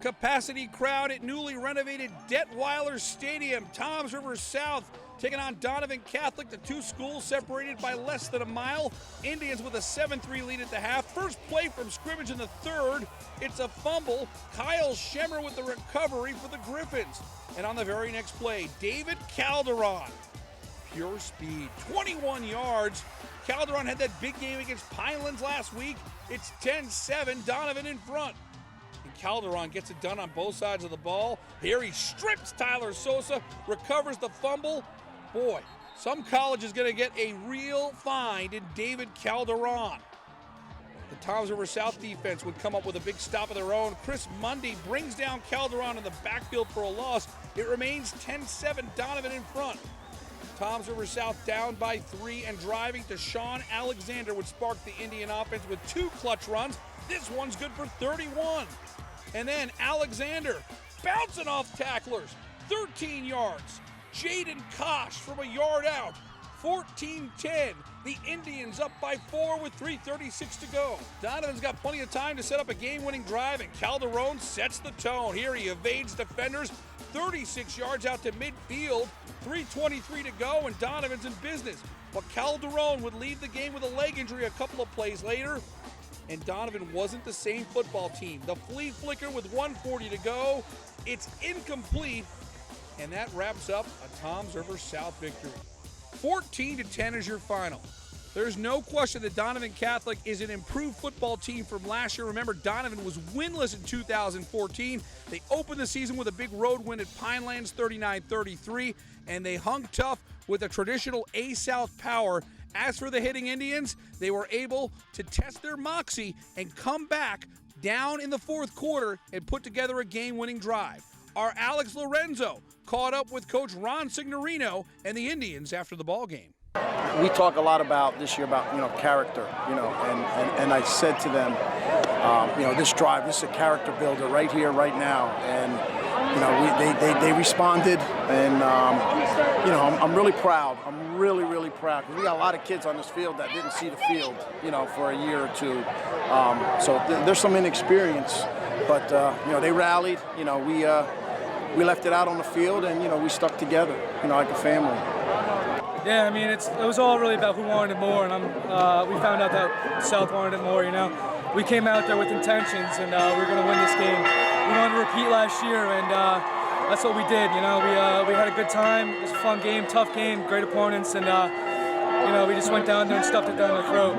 Capacity crowd at newly renovated Detweiler Stadium. Toms River South taking on Donovan Catholic. The two schools separated by less than a mile. Indians with a 7-3 lead at the half. First play from scrimmage in the third. It's a fumble. Kyle Schemmer with the recovery for the Griffins. And on the very next play, David Calderon. Pure speed, 21 yards. Calderon had that big game against Pinelands last week. It's 10-7, Donovan in front. And Calderon gets it done on both sides of the ball. Here he strips Tyler Sosa, recovers the fumble. Boy, some college is going to get a real find in David Calderon. The Toms River South defense would come up with a big stop of their own. Chris Mundy brings down Calderon in the backfield for a loss. It remains 10-7, Donovan in front. Toms River South down by 3 and driving to Sean Alexander would spark the Indian offense with 2 clutch runs. This one's good for 31. And then Alexander bouncing off tacklers, 13 yards. Jaden Kosh from a yard out, 14-10. The Indians up by 4 with 3:36 to go. Donovan's got plenty of time to set up a game-winning drive, and Calderon sets the tone. Here he evades defenders, 36 yards out to midfield, 3:23 to go, and Donovan's in business. But Calderon would leave the game with a leg injury a couple of plays later, and Donovan wasn't the same football team. The flea flicker with 1:40 to go. It's incomplete, and that wraps up a Toms River South victory. 14-10 is your final. There's no question that Donovan Catholic is an improved football team from last year. Remember, Donovan was winless in 2014. They opened the season with a big road win at Pinelands, 39-33, and they hung tough with a traditional A-South power. As for the hitting Indians, they were able to test their moxie and come back down in the fourth quarter and put together a game-winning drive. Our Alex Lorenzo caught up with Coach Ron Signorino and the Indians after the ball game. We talk a lot about this year about character, and I said to them, this drive, this is a character builder right here, right now, and they responded, and I'm really proud. I'm really proud because we got a lot of kids on this field that didn't see the field, for a year or two, so there's some inexperience, but they rallied. We left it out on the field, and we stuck together, like a family. Yeah, I mean, it was all really about who wanted it more, and we found out that South wanted it more, We came out there with intentions, and we were going to win this game. We wanted to repeat last year, and that's what we did, We had a good time. It was a fun game, tough game, great opponents, and, we just went down there and stuffed it down their throat.